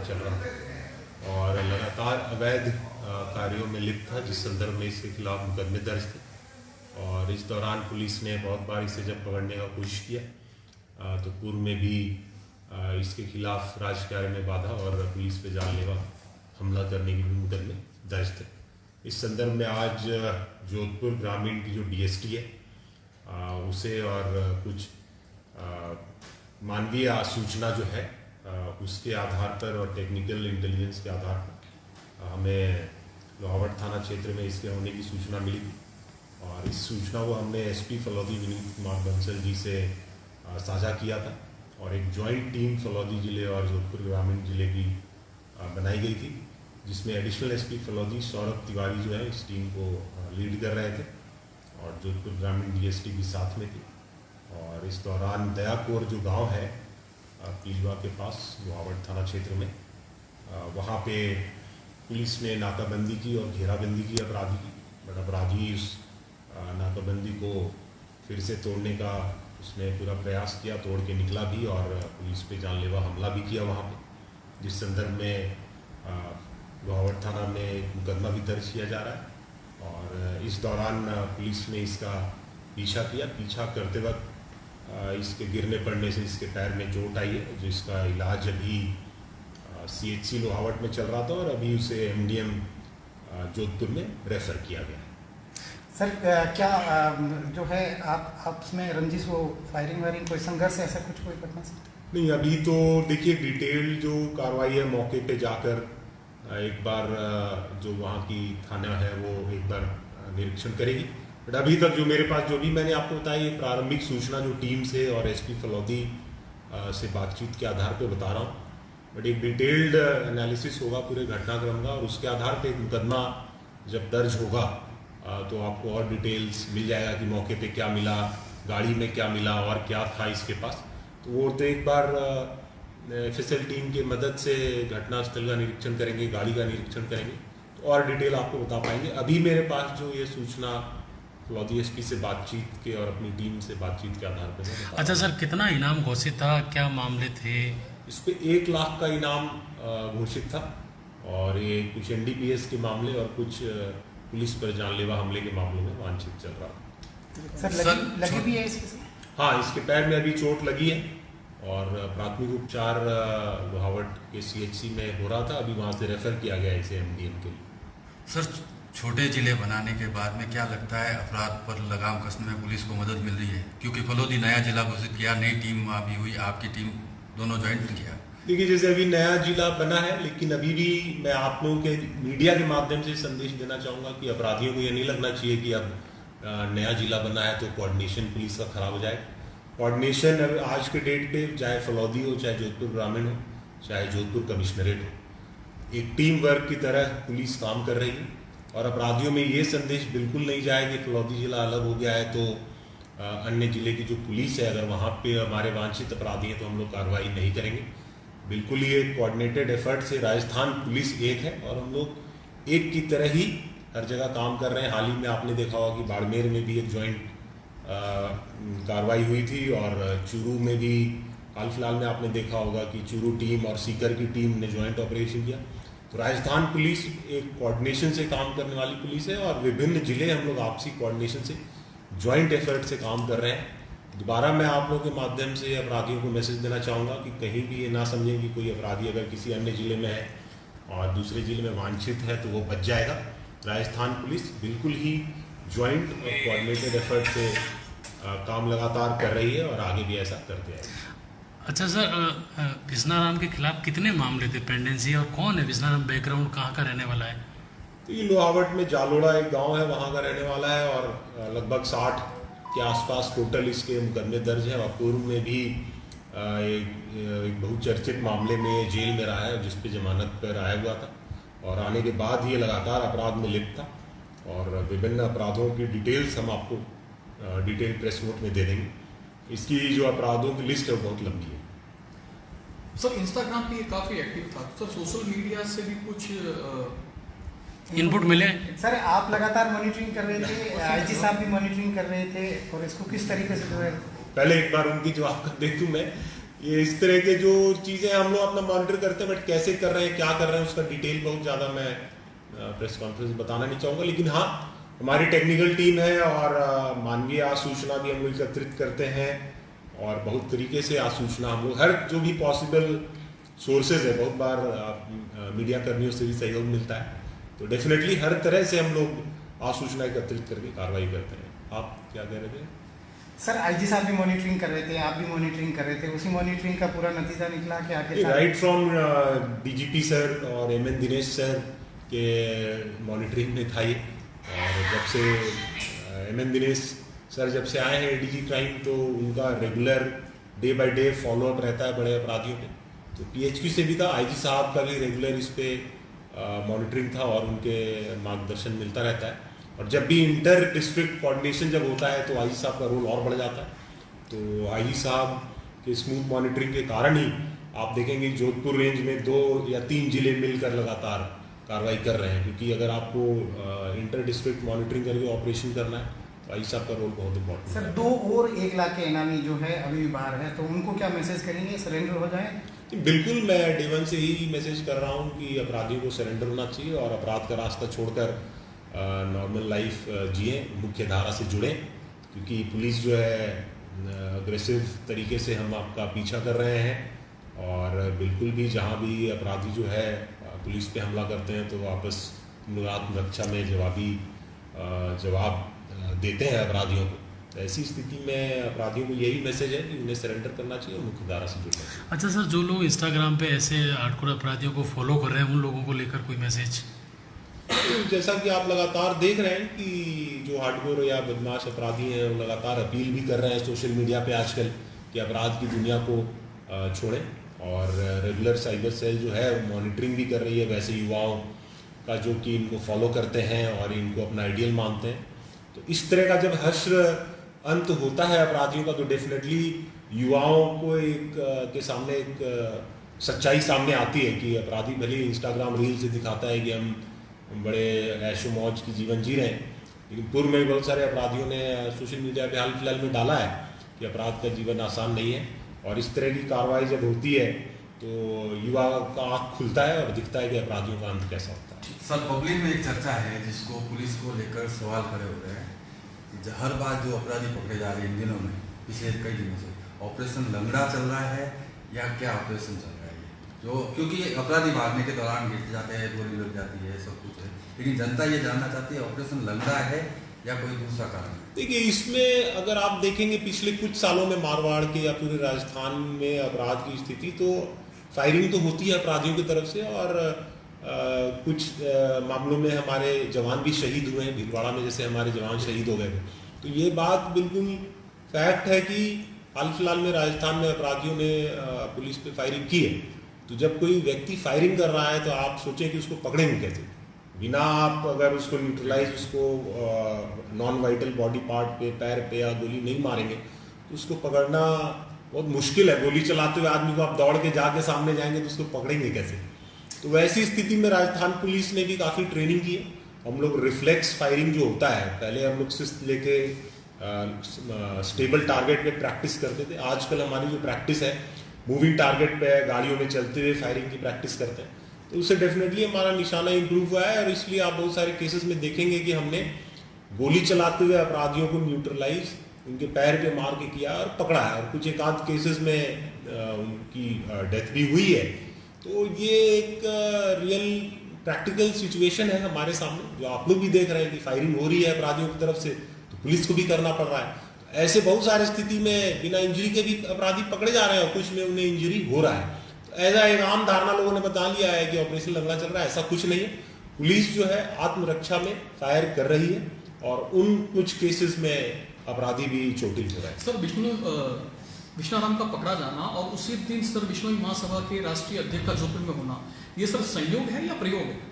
चल रहा था और लगातार अवैध कार्यों में लिप्त था, जिस संदर्भ में इसके खिलाफ मुकदमे दर्ज थे। और इस दौरान पुलिस ने बहुत बार इसे जब पकड़ने का कोशिश किया तो पूर्व में भी इसके खिलाफ राज्य कार्य में बाधा और पुलिस पे जानलेवा हमला करने के भी मुकदमे दर्ज थे। इस संदर्भ में आज जोधपुर ग्रामीण की जो डीएसटी है उसे और कुछ मानवीय सूचना जो है उसके आधार पर और टेक्निकल इंटेलिजेंस के आधार पर हमें लोहावट थाना क्षेत्र में इसके होने की सूचना मिली थी और इस सूचना को हमने एसपी फलौदी विनीत कुमार बंसल जी से साझा किया था और एक जॉइंट टीम फलौदी जिले और जोधपुर ग्रामीण जिले की बनाई गई थी, जिसमें एडिशनल एसपी फलौदी सौरभ तिवारी जो है इस टीम को लीड कर रहे थे और जोधपुर ग्रामीण डीएसटी भी साथ में थी। और इस दौरान दयाकोर जो गांव है पीलवा के पास लोहावट थाना क्षेत्र में, वहाँ पे पुलिस ने नाकाबंदी की और घेराबंदी की अपराधी की, बट अपराधी उस नाकाबंदी को फिर से तोड़ने का उसने पूरा प्रयास किया, तोड़ के निकला भी और पुलिस पे जानलेवा हमला भी किया वहाँ पे, जिस संदर्भ में लोहावट थाना में एक मुकदमा भी दर्ज किया जा रहा है। और इस दौरान पुलिस ने इसका पीछा करते वक्त इसके गिरने पड़ने से इसके पैर में चोट आई है, जिसका इलाज अभी CHC लोहावट में चल रहा था और अभी उसे MDM जोधपुर में रेफर किया गया है। सर क्या जो है आप आपस में रंजिश हो, फायरिंग वायरिंग, कोई संघर्ष ऐसा कुछ कोई घटना से? नहीं, अभी तो देखिए डिटेल जो कार्रवाई है मौके पे जाकर एक बार जो वहाँ की थाना है वो एक बार निरीक्षण करेगी, बट अभी तक जो मेरे पास जो भी मैंने आपको बताया ये प्रारंभिक सूचना जो टीम से और एसपी फलौदी से बातचीत के आधार पे बता रहा हूँ, बट एक डिटेल्ड एनालिसिस होगा पूरे घटनाक्रम का और उसके आधार पे एक मुकदमा जब दर्ज होगा तो आपको और डिटेल्स मिल जाएगा कि मौके पे क्या मिला, गाड़ी में क्या मिला और क्या था इसके पास। तो वो तो एक बार FSL टीम की मदद से घटनास्थल का निरीक्षण करेंगे, गाड़ी का निरीक्षण करेंगे तो और डिटेल आपको बता पाएंगे। अभी मेरे पास जो ये सूचना फलौदी एसपी से बातचीत के और अपनी टीम से बातचीत के आधार पर। अच्छा सर, कितना इनाम घोषित था, क्या मामले थे? इस पे 1 लाख का इनाम घोषित था और ये कुछ NDPS के मामले और कुछ पुलिस पर जानलेवा हमले के मामलों में वांछित चल रहा था। सर लगी भी है इसके? हाँ, इसके पैर में अभी चोट लगी है और प्राथमिक उपचार लोहावट के CHC में हो रहा था, अभी वहाँ से रेफर किया गया इसे MDM के लिए। सर, छोटे जिले बनाने के बाद में क्या लगता है अपराध पर लगाम कसने में पुलिस को मदद मिल रही है? क्योंकि फलौदी नया जिला घोषित किया, नई टीम अभी हुई, आपकी टीम दोनों ज्वाइंट किया। देखिए, जैसे अभी नया जिला बना है, लेकिन अभी भी मैं आप लोगों के मीडिया के माध्यम से संदेश देना चाहूँगा कि अपराधियों को ये नहीं लगना चाहिए कि अब नया जिला बना है तो कोऑर्डिनेशन पुलिस का खराब हो जाए। कोऑर्डिनेशन अब आज के डेट पे चाहे फलौदी हो, चाहे जोधपुर ग्रामीण हो, चाहे जोधपुर कमिश्नरेट हो, एक टीम वर्क की तरह पुलिस काम कर रही है और अपराधियों में ये संदेश बिल्कुल नहीं जाए कि फलौदी जिला अलग हो गया है तो अन्य जिले की जो पुलिस है अगर वहाँ पे हमारे वांछित अपराधी हैं तो हम लोग कार्रवाई नहीं करेंगे। बिल्कुल ये कोऑर्डिनेटेड एफर्ट से राजस्थान पुलिस एक है और हम लोग एक की तरह ही हर जगह काम कर रहे हैं। हाल ही में आपने देखा होगा कि बाड़मेर में भी एक जॉइंट कार्रवाई हुई थी और चूरू में भी हाल फिलहाल में आपने देखा होगा कि चूरू टीम और सीकर की टीम ने जॉइंट ऑपरेशन किया। तो राजस्थान पुलिस एक कोऑर्डिनेशन से काम करने वाली पुलिस है और विभिन्न जिले हम लोग आपसी कोऑर्डिनेशन से जॉइंट एफर्ट से काम कर रहे हैं। दोबारा मैं आप लोगों के माध्यम से अपराधियों को मैसेज देना चाहूँगा कि कहीं भी ये ना समझें कि कोई अपराधी अगर किसी अन्य जिले में है और दूसरे जिले में वांछित है तो वो बच जाएगा। राजस्थान पुलिस बिल्कुल ही जॉइंट और कोऑर्डिनेटेड एफर्ट से काम लगातार कर रही है और आगे भी ऐसा करते हैं। अच्छा सर, कृष्णाराम के खिलाफ कितने मामले थे पेंडेंसी और कौन है कृष्णाराम? बैकग्राउंड कहाँ का रहने वाला है? तो ये लोहावट में जालोड़ा एक गांव है, वहाँ का रहने वाला है और लगभग 60 के आसपास टोटल इसके मुकदमे दर्ज हैं और पूर्व में भी एक बहुचर्चित मामले में जेल में रहा है जिस पे जमानत पर आया हुआ था और आने के बाद ही लगातार अपराध में लिप्त था और विभिन्न अपराधों की डिटेल्स हम आपको डिटेल प्रेस नोट में दे देंगे। इसकी जो अपराधों की लिस्ट है वो बहुत लंबी है। सर, इंस्टाग्राम पे काफ़ी एक्टिव था, सर सोशल मीडिया से भी कुछ इनपुट मिले? सर आप लगातार मॉनिटरिंग कर रहे थे, IG साहब भी मॉनिटरिंग कर रहे थे और इसको किस तरीके से जो है? पहले एक बार उनकी जवाब कर दे दूं मैं ये इस तरह के जो चीज़ें हम लोग अपना मॉनिटर करते हैं, बट कैसे कर रहे हैं, क्या कर रहे हैं, उसका डिटेल बहुत ज़्यादा मैं प्रेस कॉन्फ्रेंस बताना नहीं चाहूँगा। लेकिन हाँ, हमारी टेक्निकल टीम है और मानवीय आसूचना भी हम लोग एकत्रित करते हैं और बहुत तरीके से आसूचना हम लोग हर जो भी पॉसिबल सोर्सेज है, बहुत बार मीडिया कर्मियों से भी सहयोग मिलता है, तो डेफिनेटली हर तरह से हम लोग आसूचना एकत्रित करके कार्रवाई करते हैं। आप क्या कह रहे थे? सर आईजी साहब भी मॉनिटरिंग कर रहे थे, आप भी मॉनिटरिंग कर रहे थे, उसी मॉनिटरिंग का पूरा नतीजा निकला कि आगे राइट फ्रॉम डीजीपी सर और एमएन दिनेश सर के मॉनिटरिंग में था ये। और जब से एमएन दिनेश सर जब से आए हैं एडीजी क्राइम, तो उनका regular day by day follow up रहता है बड़े अपराधियों पे। तो पीएचक्यू से भी था, आईजी साहब का भी रेगुलर इस पे मॉनिटरिंग था और उनके मार्गदर्शन मिलता रहता है। और जब भी इंटर डिस्ट्रिक्ट कोऑर्डिनेशन जब होता है तो आईजी साहब का रोल और बढ़ जाता है। तो आईजी साहब के स्मूथ मॉनिटरिंग के कारण ही आप देखेंगे जोधपुर रेंज में 2 या 3 जिले मिलकर लगातार कार्रवाई कर रहे हैं, क्योंकि अगर आपको इंटर डिस्ट्रिक्ट मॉनिटरिंग करके ऑपरेशन करना है तो आईजी साहब का रोल बहुत इंपॉर्टेंट है। सर 2 और 1 लाख के इनामी जो है अभी भी बाहर है, तो उनको क्या मैसेज करेंगे, सरेंडर हो जाए? बिल्कुल, मैं डे 1 से ही मैसेज कर रहा हूँ कि अपराधियों को सरेंडर होना चाहिए और अपराध का रास्ता छोड़कर नॉर्मल लाइफ जिए, मुख्य धारा से जुड़ें, क्योंकि पुलिस जो है अग्रेसिव तरीके से हम आपका पीछा कर रहे हैं। और बिल्कुल भी जहाँ भी अपराधी जो है पुलिस पे हमला करते हैं तो वापस आत्मरक्षा में जवाब देते हैं अपराधियों को। तो ऐसी स्थिति में अपराधियों को यही मैसेज है कि उन्हें सरेंडर करना चाहिए और मुख्य धारा से जुड़ना चाहिए। अच्छा सर, जो लोग इंस्टाग्राम पे ऐसे हार्डकोर अपराधियों को फॉलो कर रहे हैं, उन लोगों को लेकर कोई मैसेज? तो जैसा कि आप लगातार देख रहे हैं कि जो हार्डकोर या बदमाश अपराधी हैं वो लगातार अपील भी कर रहे हैं सोशल मीडिया पे आजकल कि अपराध की दुनिया को छोड़ें। और रेगुलर साइबर सेल जो है मॉनिटरिंग भी कर रही है वैसे युवाओं का जो कि इनको फॉलो करते हैं और इनको अपना आइडियल मानते हैं। तो इस तरह का जब हश्र अंत होता है अपराधियों का, तो डेफिनेटली युवाओं को के सामने एक सच्चाई सामने आती है कि अपराधी भले इंस्टाग्राम रील से दिखाता है कि हम बड़े ऐशो मौज की जीवन जी रहे हैं, लेकिन पूर्व में बहुत सारे अपराधियों ने सोशल मीडिया पे हाल फिलहाल में डाला है कि अपराध का जीवन आसान नहीं है। और इस तरह की कार्रवाई जब होती है तो युवा का आँख खुलता है और दिखता है कि अपराधियों का अंत कैसा होता है। सर, पब्लिक में एक चर्चा है जिसको पुलिस को लेकर सवाल खड़े हो रहे हैं कि हर बार जो अपराधी पकड़े जा रहे हैं इन दिनों में, पिछले कई दिनों से ऑपरेशन लंगड़ा चल रहा है या क्या ऑपरेशन चल रहा है जो, क्योंकि अपराधी भागने के दौरान गिर जाते हैं, गोली लग जाती है, सब कुछ है, लेकिन जनता ये जानना चाहती है ऑपरेशन लंगड़ा है या कोई दूसरा कारण है? देखिए, इसमें अगर आप देखेंगे पिछले कुछ सालों में मारवाड़ के या पूरे राजस्थान में अपराध की स्थिति, तो फायरिंग तो होती है अपराधियों की तरफ से और कुछ मामलों में हमारे जवान भी शहीद हुए हैं। भीलवाड़ा में जैसे हमारे जवान शहीद हो गए थे। तो ये बात बिल्कुल फैक्ट है कि हाल फिलहाल में राजस्थान में अपराधियों ने पुलिस पे फायरिंग की है। तो जब कोई व्यक्ति फायरिंग कर रहा है तो आप सोचें कि उसको पकड़ेंगे कैसे, बिना आप अगर उसको न्यूट्रलाइज, उसको नॉन वाइटल बॉडी पार्ट पे, पैर पे या गोली नहीं मारेंगे तो उसको पकड़ना बहुत मुश्किल है। गोली चलाते हुए आदमी को आप दौड़ के जाके सामने जाएंगे तो उसको पकड़ेंगे कैसे? तो वैसी स्थिति में राजस्थान पुलिस ने भी काफ़ी ट्रेनिंग की है। हम लोग रिफ्लेक्स फायरिंग जो होता है, पहले हम लोग सिस्ट लेके स्टेबल टारगेट पे प्रैक्टिस करते थे। आजकल हमारी जो प्रैक्टिस है मूविंग टारगेट पे, गाड़ियों में चलते हुए फायरिंग की प्रैक्टिस करते हैं। तो उससे डेफिनेटली हमारा निशाना इंप्रूव हुआ है और इसलिए आप बहुत सारे केसेस में देखेंगे कि हमने गोली चलाते हुए अपराधियों को न्यूट्रलाइज, उनके पैर पे मार के किया और पकड़ा है। और कुछ एक आध केसेस में उनकी डेथ भी हुई है। तो ये एक रियल प्रैक्टिकल सिचुएशन है हमारे सामने, जो आप लोग भी देख रहे हैं कि फायरिंग हो रही है अपराधियों की तरफ से, तो पुलिस को भी करना पड़ रहा है। ऐसे बहुत सारे स्थिति में बिना इंजरी के भी अपराधी पकड़े जा रहे हैं और कुछ में उन्हें इंजरी हो रहा है। तो ऐसा एक आम धारणा लोगों ने बता लिया है कि ऑपरेशन लंगड़ा चल रहा है, ऐसा कुछ नहीं है। पुलिस जो है आत्मरक्षा में फायर कर रही है और उन कुछ केसेस में अपराधी भी चोटिल हो रहे हैं। सर, विष्णुराम का पकड़ा जाना और उसी दिन सर विश्नोई महासभा के राष्ट्रीय अध्यक्ष का जोधपुर में होना, ये सर संयोग है या प्रयोग है?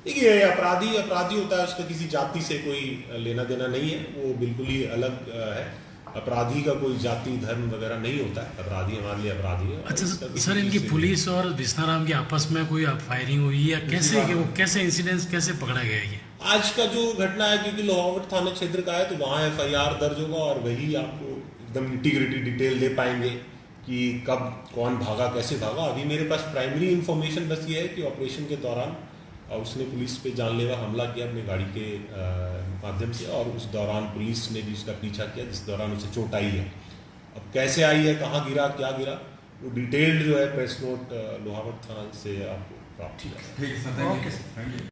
देखिए, अपराधी होता है, उसका किसी जाति से कोई लेना देना नहीं है, वो बिल्कुल ही अलग है। अपराधी का कोई जाति धर्म वगैरह नहीं होता है, अपराधी हमारे लिए अपराधी है। अच्छा सर, इनकी पुलिस और विष्णुराम की आपस में कोई फायरिंग हुई या कैसे कि वो कैसे इंसिडेंट कैसे पकड़ा गया ये? आज का जो घटना है, क्योंकि लोहावट थाना क्षेत्र का है तो वहाँ FIR दर्ज होगा और वही आपको एकदम इंटीग्रिटी डिटेल दे पाएंगे कि कब कौन भागा, कैसे भागा। अभी मेरे पास प्राइमरी इंफॉर्मेशन बस ये है कि ऑपरेशन के दौरान उसने पुलिस पे जानलेवा हमला किया अपनी गाड़ी के माध्यम से, और उस दौरान पुलिस ने भी उसका पीछा किया, जिस दौरान उसे चोट आई है। अब कैसे आई है, कहाँ गिरा, क्या गिरा, वो डिटेल्ड जो है प्रेस नोट लोहावट थाना से आपको प्राप्त किया। ठीक है सर, थैंक यू।